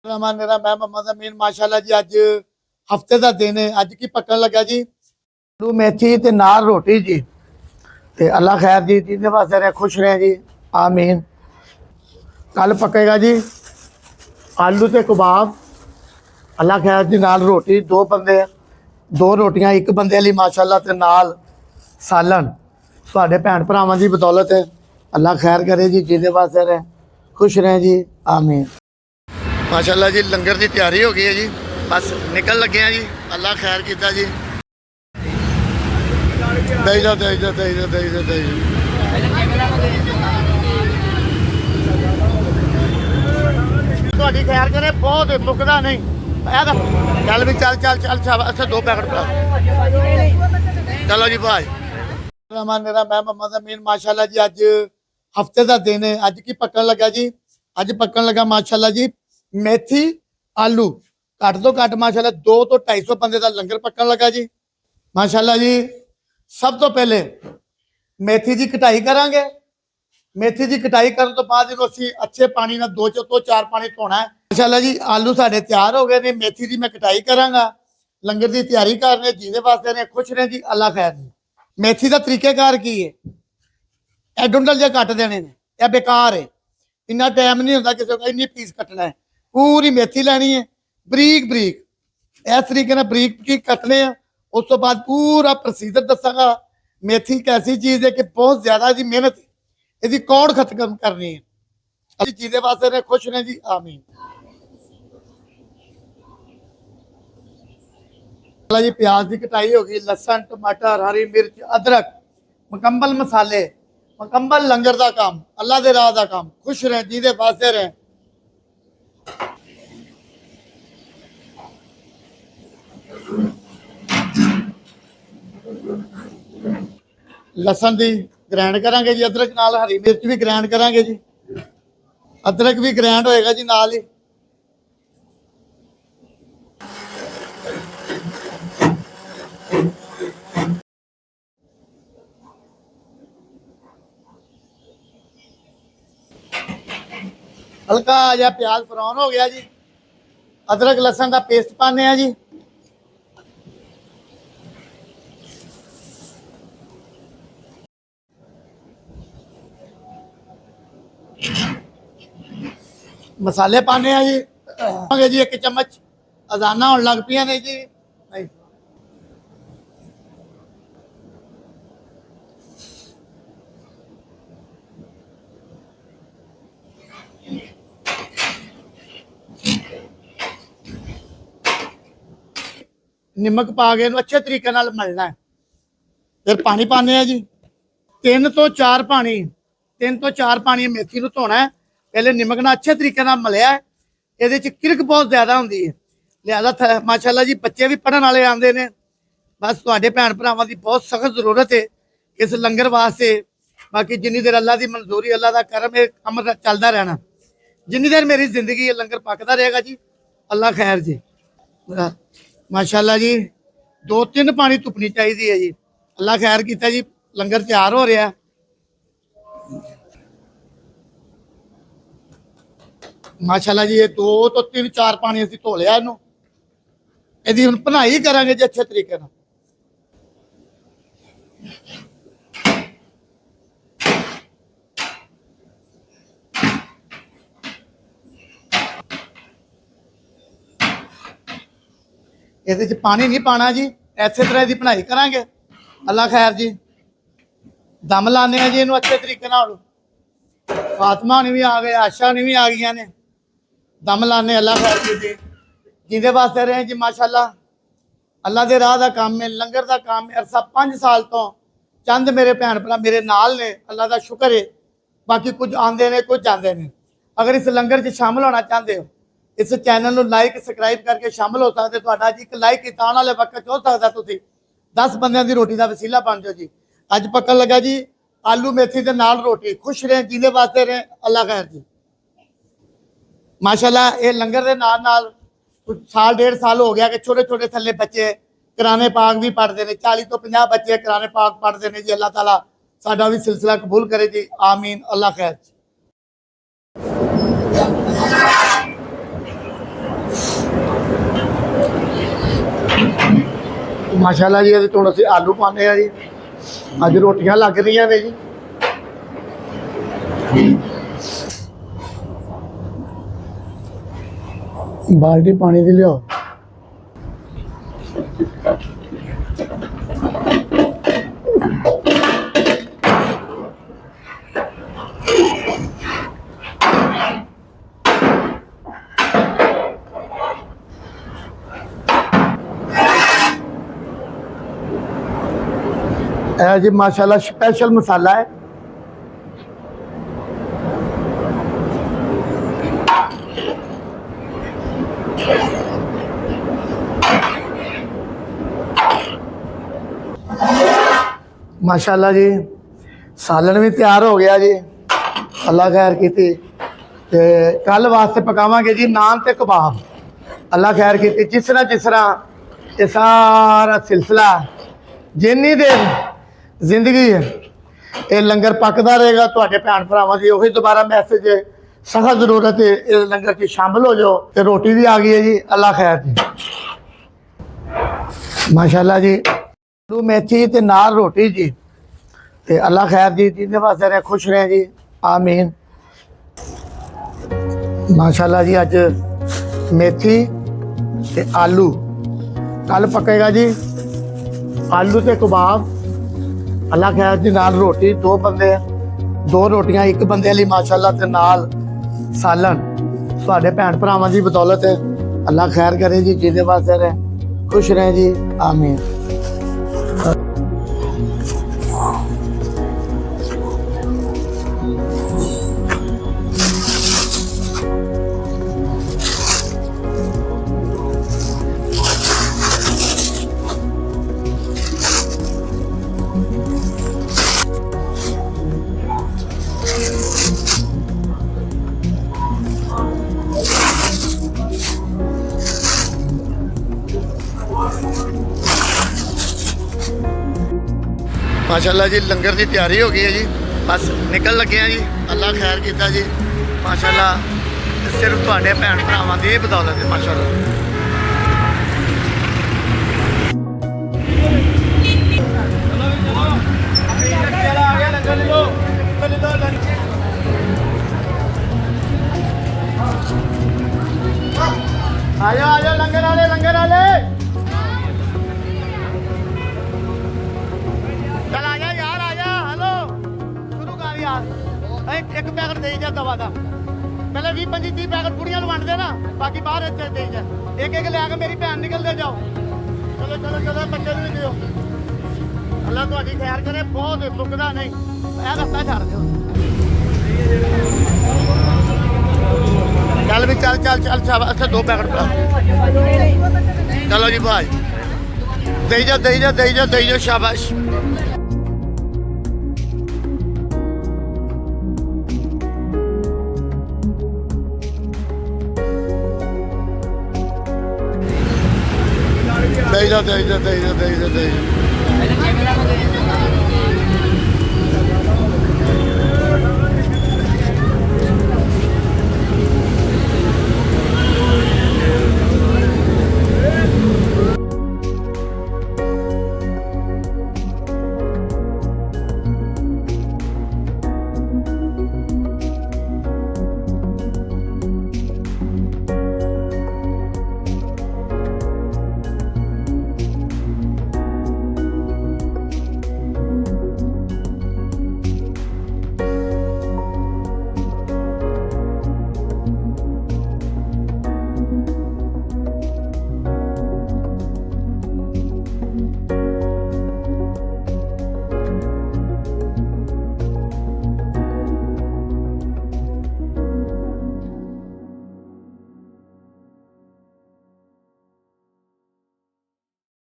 रहमान मेरा मैं मोहम्मद अमीन माशाल्लाह जी। अज हफ्ते का दिन है। अज की पकन लगा जी आलू मेथी ते नाल रोटी जी। ते अल्लाह खैर जी जिंदे वास्ते रहे खुश रहे जी आमीन। कल पकेगा जी आलू ते कबाब अल्लाह खैर जी नाल रोटी दो बंदे दो रोटियां एक बंदे लिए माशाल्लाह ते नाल सालन साढ़े भैन भरावां की बदौलत है। अल्लाह खैर करे जी जिंदे वास्ते रहे खुश रहे जी आमीन। माशाल्लाह जी लंगर की तैयारी हो गई है जी। बस निकल लगे हैं जी। अल्लाह खैर किया जी। दई जा दई जा दई जा दई जा दई खैर करे बहुत मुकदा नहीं। चल भी चल चल चल अच्छा दो पैकेट पा चलो जी भाई। रहमान मेरा मैं मोहम्मद अमीन माशाल्लाह जी। अज हफ्ते का दिन है। अज की पकन लगा जी। अज पकन लगा माशाल्लाह जी मेथी आलू घट तो घट माशाल्लाह 200 तो 250 बंदे का लंगर पकन लगा जी माशाल्लाह जी। सब तो पहले मेथी की कटाई करांगे। मेथी की कटाई करने तो बाद असीं अच्छे पानी ना 2 तो 4 पानी धोना है माशाल्लाह जी। आलू साढ़े तैयार हो गए ने। मेथी की मैं कटाई करांगा। लंगर की तैयारी कर रहे जिंदे वास्ते ने खुश रहे जी अल्लाह खैर जी। मेथी का तरीकेकार की है यह डुंडल जे कट देने ने यह बेकार है। इन्ना टाइम नहीं होता किसी को इन्नी पीस कटना है। पूरी मेथी लैनी है बरीक बरीक इस तरीके ना बरीक बरीक कटने हैं। उस तो बाद पूरा प्रोसीजर दसागा। मेथी एक ऐसी चीज़ है कि बहुत ज्यादा इसकी मेहनत इसकी कौड़ खत्म करनी है। अभी जिंदे वास्ते ने खुश ने जी आमीन। जी प्याज की कटाई होगी लसन टमाटर हरी मिर्च अदरक मुकम्मल मसाले मुकम्मल लंगर का काम अल्लाह के राह का काम खुश रहे जिंदे वास्ते रहे। लसन की ग्रैंड करांगे जी अदरक नाल हरी मिर्च भी ग्रैंड करांगे जी। अदरक भी ग्रैंड होएगा जी नाल ही। हल्का जहा प्याज ब्राउन हो गया जी। अदरक लसन का पेस्ट पाने हैं जी। मसाले पाने हैं जी। जी एक चम्मच अजाना होने लग पिया ने जी। निमक पा के अच्छे तरीके नाल मलना है। फिर पानी पाने हैं जी 3 तो 4 पानी 3 तो 4 पानी मेथी को धोना है। पहले निमक ना अच्छे तरीके नाल मलिया है। ये किरक बहुत ज्यादा होंगी है लिहाजा माशाल्लाह जी बच्चे भी पढ़ने वाले आते हैं। बस तुहाडे भैन भरावां की बहुत सख्त जरूरत है इस लंगर वास्ते। बाकी जिन्नी देर अल्लाह की मंजूरी अल्लाह का करम है कम चलता रहना। जिन्नी देर मेरी जिंदगी है लंगर पकता रहेगा जी अल्लाह खैर जी। माशाल्लाह जी 2-3 पानी धुपनी चाहिए है जी। अल्लाह खैर किया जी लंगर तैयार हो रहा है। माशाल्लाह जी ये 2 तो 3-4 पानी असीं धो लिया इनू। ਇਹਦੀ ਹੁਣ ਭਨਾਈ ਕਰਾਂਗੇ ਜੀ अच्छे तरीके ਨਾਲ। ਇਹਦੇ ਚ ਪਾਣੀ नहीं पाना जी ऐसे तरह की भनाई करांगे अल्लाह खैर जी। दम लाने जी इनू अच्छे तरीके नाल। फातिमा ने भी आ गए आशा ने भी आ गई ने दम लाने अल्लाह खैर जी जिंदे वास्ते रहे जी माशाल्लाह। अल्लाह के राह का काम है लंगर का काम है। अरसा 5 साल तो चंद मेरे भैन भरा मेरे नाल ने अल्लाह का शुक्र है। बाकी कुछ आते हैं कुछ जाते हैं। अगर इस लंगर च शामिल होना चाहते हो इस चैनल को लाइक सबसक्राइब करके शामिल हो सकते हो। एक लाइक किया आने वाले वक्त हो सकता तुम 10 बंद की रोटी का वसीला बन जाओ जी। अज पकन लगा जी आलू मेथी के नाल रोटी खुश रहे जिंदे वास्ते रहे अल्लाह खैर जी। माशाल्लाह ये लंगर के नाल कुछ साल 1.5 साल हो गया कि छोटे छोटे थले बच्चे कुरान पाक भी पढ़ते हैं। 40 तो 50 बच्चे कुरान पाक पढ़ते हैं जी। अल्लाह ताला साडा भी सिलसिला कबूल करे जी आमीन अल्लाह खैर। ਮਾਸ਼ਾਅੱਲਾ ਜੀ ਇਹਦੇ ਤੋਂ ਅਸੀਂ ਆਲੂ ਪਾਉਂਦੇ ਆ ਜੀ। ਅੱਜ ਰੋਟੀਆਂ ਲੱਗ ਰਹੀਆਂ ਨੇ ਜੀ। ਬਾਲਟੀ ਪਾਣੀ ਦੀ ਲਿਆਓ। ਇਹ ਜੀ ਮਾਸ਼ਾਅੱਲਾ स्पेशल मसाला है। माशाअल्लाह जी सालन भी तैयार हो गया जी। अल्लाह खैर की ते कल वास्ते पकावांगे जी नान ते कबाब। अल्लाह खैर की जिस तरह ये सारा सिलसिला जिन्नी देर जिंदगी है ये लंगर पकता रहेगा। तुहाडे भैन भरावां दी ओही दोबारा मैसेज है, सख्त जरूरत है इस लंगर की शामिल हो जाओ। ते रोटी भी आ गई है जी। अल्लाह खैर जी माशाअल्लाह जी आलू मेथी ते नाल रोटी जी। ते अल्लाह खैर जी जिंदे वास्ते रहे खुश रहे जी आमीन। माशाअल्लाह जी अज मेथी ते आलू कल पकेगा जी आलू ते कबाब। अल्लाह खैर जी नाल रोटी दो बंदे दो रोटियां एक बंदे लिए माशाअल्लाह ते नाल सालन साडे भैन भरावां दी बदौलत है। अल्लाह खैर करे जी जिंदे वास्ते रहे खुश रहे जी आमीन। माशाअल्लाह जी लंगर की तैयारी हो गई है जी। बस निकल लगे हैं जी। अल्लाह खैर किया जी माशाअल्लाह सिर्फ तुहाडे भैन भरावां दी बदौलत है माशाअल्लाह। आ जाओ लंगर वाले चल आ जा यार आ जा। हेलो शुरू कर यार एक पैकेट दे जा दवा का। पहले 20-25-30 पैकेट कुड़ियां वंड दे ना बाकी बाहर दे जा। एक लिया मेरी भैन निकल दे जाओ। चलो चलो चलो बच्चे भी दियो। अल्लाह तुहाडी खैर करे बहुत मुकदा नहीं यह रस्ता छड़ दो। चल भी चल चल चल शाबाश 2 पैकेट पा। चलो जी भाई दे जा शाबाश। दे जा